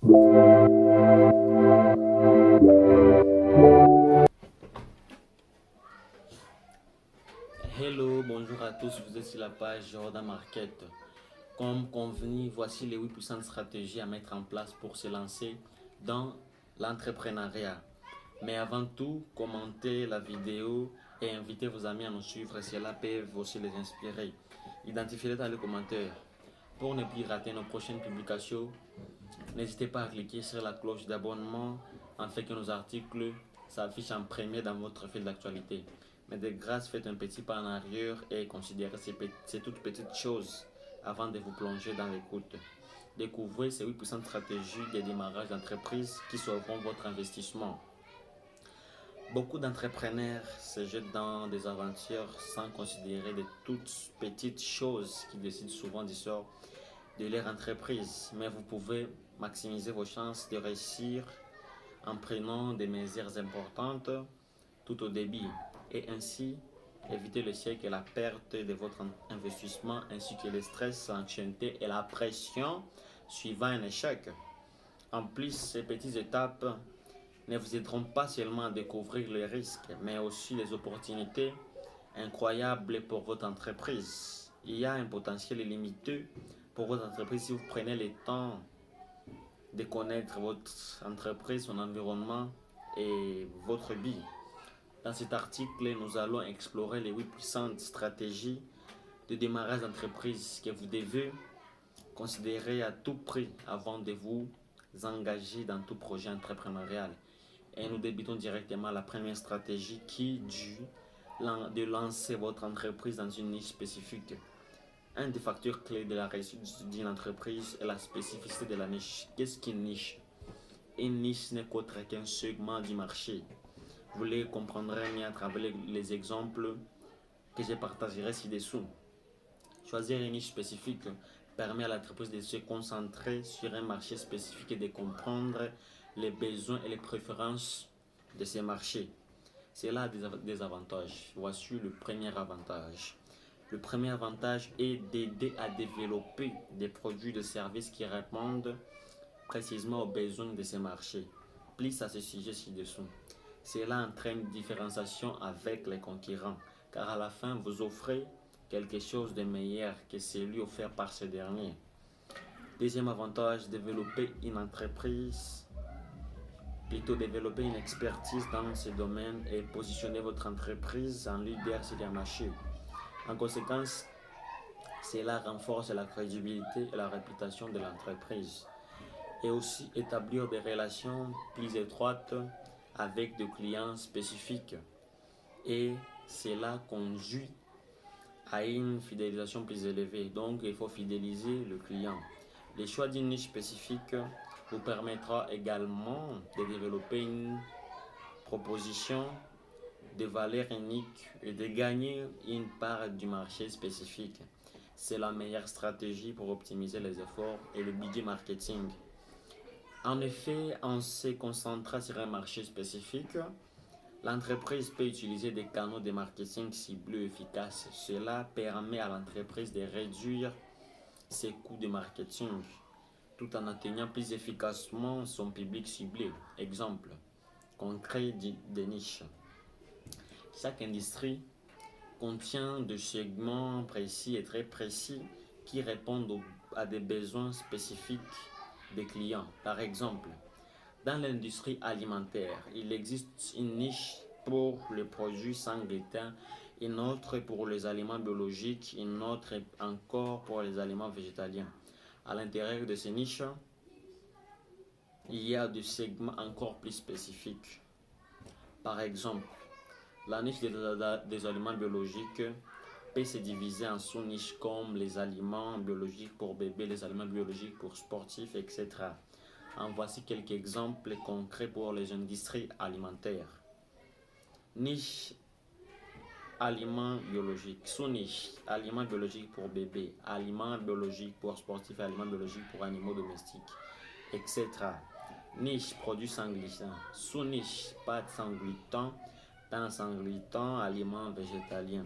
Hello, bonjour à tous, vous êtes sur la page Jordan Market. Comme convenu, voici les 8 puissantes stratégies à mettre en place pour se lancer dans l'entrepreneuriat. Mais avant tout, commentez la vidéo et invitez vos amis à nous suivre, cela peut aussi les inspirer. Identifiez-les dans les commentaires. Pour ne plus rater nos prochaines publications, n'hésitez pas à cliquer sur la cloche d'abonnement afin que nos articles s'affichent en premier dans votre fil d'actualité. Mais de grâce, faites un petit pas en arrière et considérez ces toutes petites choses avant de vous plonger dans l'écoute. Découvrez ces 8 puissantes stratégies de démarrage d'entreprise qui sauveront votre investissement. Beaucoup d'entrepreneurs se jettent dans des aventures sans considérer de toutes petites choses qui décident souvent du sort de leur entreprise. Mais vous pouvez maximiser vos chances de réussir en prenant des mesures importantes tout au début et ainsi éviter le chèque et la perte de votre investissement ainsi que le stress, l'anxiété et la pression suivant un échec. En plus, ces petites étapes ne vous aideront pas seulement à découvrir les risques, mais aussi les opportunités incroyables pour votre entreprise. Il y a un potentiel illimité pour votre entreprise si vous prenez le temps de connaître votre entreprise, son environnement et votre vie. Dans cet article, nous allons explorer les 8 puissantes stratégies de démarrage d'entreprise que vous devez considérer à tout prix avant de vous engager dans tout projet entrepreneurial. Et nous débutons directement la première stratégie qui est de lancer votre entreprise dans une niche spécifique. Un des facteurs clés de la réussite d'une entreprise est la spécificité de la niche. Qu'est-ce qu'une niche? Une niche n'est qu'autre qu'un segment du marché. Vous les comprendrez mieux à travers les exemples que je partagerai ci-dessous. Choisir une niche spécifique permet à l'entreprise de se concentrer sur un marché spécifique et de comprendre les besoins et les préférences de ces marchés. Cela a des avantages. Voici le premier avantage. Le premier avantage est d'aider à développer des produits et des services qui répondent précisément aux besoins de ces marchés. Plus à ce sujet ci-dessous. Cela entraîne une différenciation avec les concurrents, car à la fin, vous offrez quelque chose de meilleur que celui offert par ce dernier. Deuxième avantage, développer une expertise dans ce domaine et positionner votre entreprise en leader sur les marchés. En conséquence, cela renforce la crédibilité et la réputation de l'entreprise et aussi établir des relations plus étroites avec des clients spécifiques et cela conduit à une fidélisation plus élevée. Donc, il faut fidéliser le client. Le choix d'une niche spécifique vous permettra également de développer une proposition de valeur unique et de gagner une part du marché spécifique. C'est la meilleure stratégie pour optimiser les efforts et le budget marketing. En effet, en se concentrant sur un marché spécifique, l'entreprise peut utiliser des canaux de marketing ciblés efficaces. Cela permet à l'entreprise de réduire ses coûts de marketing tout en atteignant plus efficacement son public ciblé. Exemple concret de niche. Chaque industrie contient des segments précis et très précis qui répondent à des besoins spécifiques des clients. Par exemple, dans l'industrie alimentaire, il existe une niche pour les produits sans gluten, une autre pour les aliments biologiques, une autre encore pour les aliments végétaliens. À l'intérieur de ces niches, il y a des segments encore plus spécifiques. Par exemple, la niche des aliments biologiques peut se diviser en sous-niches comme les aliments biologiques pour bébés, les aliments biologiques pour sportifs, etc. En voici quelques exemples concrets pour les industries alimentaires. Niche aliments biologiques, sous-niche aliments biologiques pour bébés, aliments biologiques pour sportifs et aliments biologiques pour animaux domestiques, etc. Niche produits sans gluten, sous-niche pâtes sans gluten, pain sans gluten, aliments végétaliens.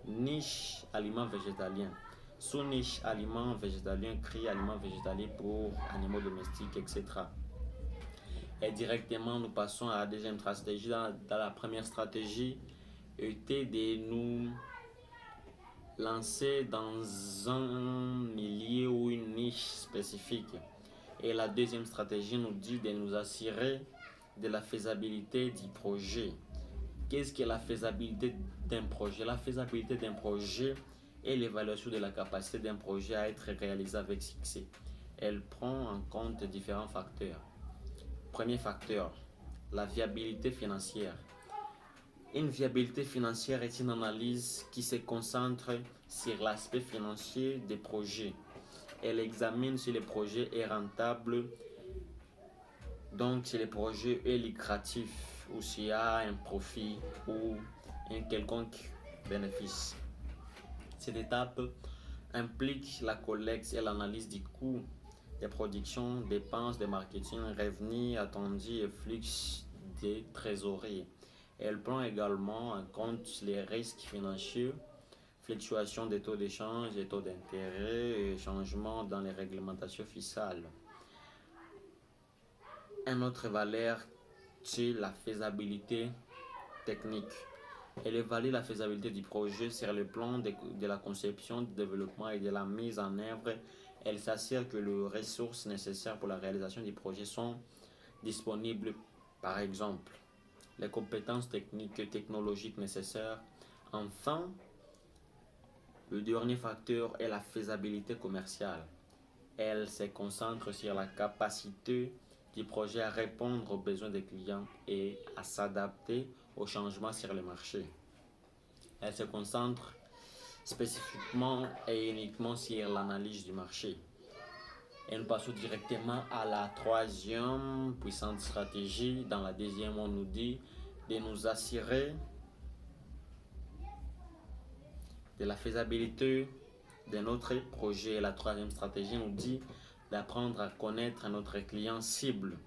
Niche aliments végétaliens, Sous-niche aliments végétaliens, CRI, aliments végétaliens pour animaux domestiques, etc. Et directement, nous passons à la deuxième stratégie. Dans la première stratégie, était de nous lancer dans un milieu ou une niche spécifique. Et la deuxième stratégie nous dit de nous assurer de la faisabilité du projet. Qu'est-ce que la faisabilité d'un projet? La faisabilité d'un projet est l'évaluation de la capacité d'un projet à être réalisé avec succès. Elle prend en compte différents facteurs. Premier facteur, la viabilité financière. Une viabilité financière est une analyse qui se concentre sur l'aspect financier des projets. Elle examine si le projet est rentable, donc si le projet est lucratif ou s'il y a un profit ou un quelconque bénéfice. Cette étape implique la collecte et l'analyse du coût des productions, dépenses de marketing, revenus attendus et flux de trésorerie. Elle prend également en compte les risques financiers, fluctuations des taux d'échange, des taux d'intérêt et changements dans les réglementations fiscales. Un autre valeur, c'est la faisabilité technique. Elle évalue la faisabilité du projet sur le plan de la conception, du développement et de la mise en œuvre. Elle s'assure que les ressources nécessaires pour la réalisation du projet sont disponibles, par exemple les compétences techniques et technologiques nécessaires. Enfin, le dernier facteur est la faisabilité commerciale. Elle se concentre sur la capacité du projet à répondre aux besoins des clients et à s'adapter aux changements sur le marché. Elle se concentre spécifiquement et uniquement sur l'analyse du marché. Et nous passons directement à la troisième puissante stratégie. Dans la deuxième, on nous dit de nous assurer de la faisabilité de notre projet. La troisième stratégie nous dit d'apprendre à connaître notre client cible.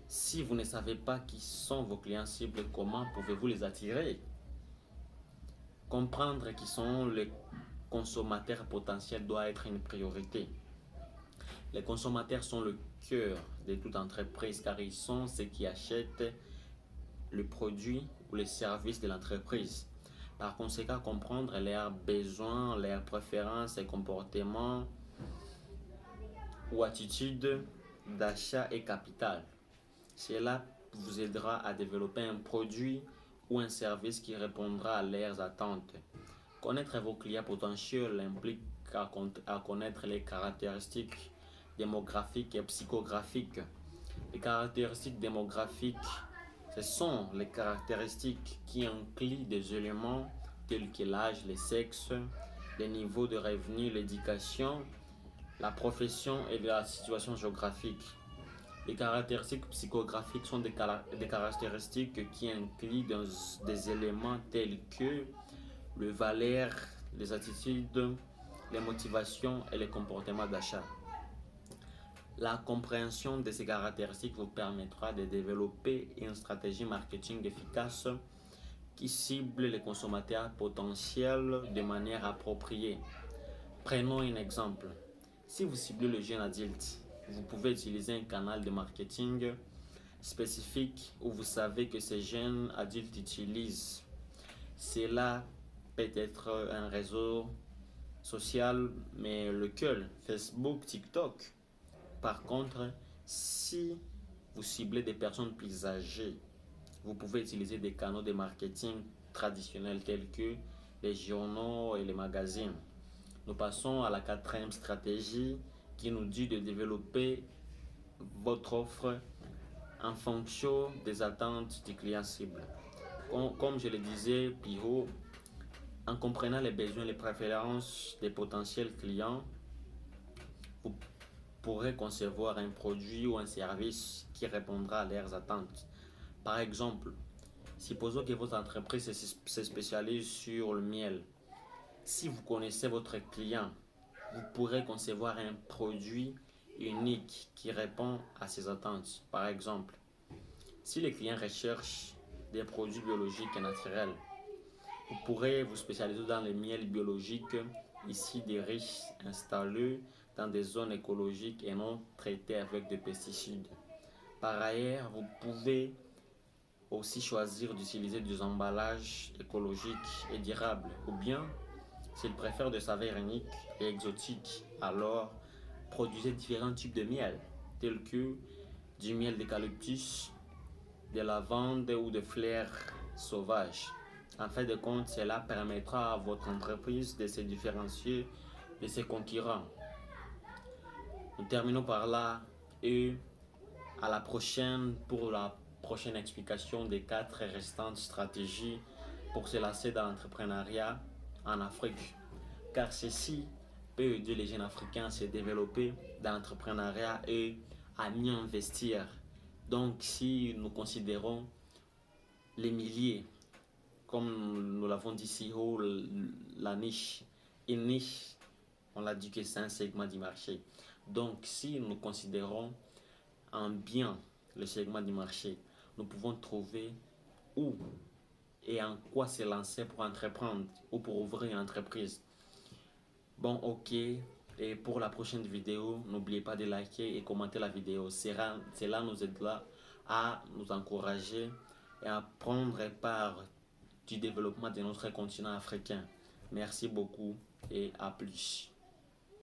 Si vous ne savez pas qui sont vos clients cibles, comment pouvez-vous les attirer? Comprendre qui sont les consommateurs potentiels doit être une priorité. Les consommateurs sont le cœur de toute entreprise car ils sont ceux qui achètent le produit ou les services de l'entreprise. Par conséquent, comprendre leurs besoins, leurs préférences et comportements ou attitudes d'achat est capital. Cela vous aidera à développer un produit ou un service qui répondra à leurs attentes. Connaître vos clients potentiels implique à connaître les caractéristiques démographiques et psychographiques. Les caractéristiques démographiques, ce sont les caractéristiques qui incluent des éléments tels que l'âge, le sexe, les niveaux de revenus, l'éducation, la profession et la situation géographique. Les caractéristiques psychographiques sont des caractéristiques qui incluent des éléments tels que les valeurs, les attitudes, les motivations et les comportements d'achat. La compréhension de ces caractéristiques vous permettra de développer une stratégie marketing efficace qui cible les consommateurs potentiels de manière appropriée. Prenons un exemple. Si vous ciblez le jeune adulte, vous pouvez utiliser un canal de marketing spécifique où vous savez que ces jeunes adultes utilisent. Cela peut être un réseau social, mais lequel? Facebook, TikTok. Par contre, si vous ciblez des personnes plus âgées, vous pouvez utiliser des canaux de marketing traditionnels tels que les journaux et les magazines. Nous passons à la quatrième stratégie qui nous dit de développer votre offre en fonction des attentes du client cible. Comme je le disais plus haut, en comprenant les besoins et les préférences des potentiels clients, vous pourrez concevoir un produit ou un service qui répondra à leurs attentes. Par exemple, supposons que votre entreprise se spécialise sur le miel. Si vous connaissez votre client, vous pourrez concevoir un produit unique qui répond à ses attentes. Par exemple, si les clients recherchent des produits biologiques et naturels, vous pourrez vous spécialiser dans les miels biologiques ici des riches installés dans des zones écologiques et non traitées avec des pesticides. Par ailleurs, vous pouvez aussi choisir d'utiliser des emballages écologiques et durables. Ou bien, s'ils préfèrent des saveurs uniques et exotiques, alors produisez différents types de miel, tels que du miel d'eucalyptus, de lavande ou de fleurs sauvages. En fin de compte, cela permettra à votre entreprise de se différencier de ses concurrents. Nous terminons par là et à la prochaine pour la prochaine explication des 4 restantes stratégies pour se lancer dans l'entrepreneuriat en Afrique. Car ceci peut aider les jeunes Africains à se développer dans l'entrepreneuriat et à mieux investir. Donc si nous considérons les milliers, comme nous l'avons dit si haut, la niche, une niche, on l'a dit que c'est un segment du marché. Donc si nous considérons en bien le segment du marché, nous pouvons trouver où et en quoi se lancer pour entreprendre ou pour ouvrir une entreprise. Bon, ok. Et pour la prochaine vidéo, n'oubliez pas de liker et commenter la vidéo. Cela nous aidera à nous encourager et à prendre part du développement de notre continent africain. Merci beaucoup et à plus.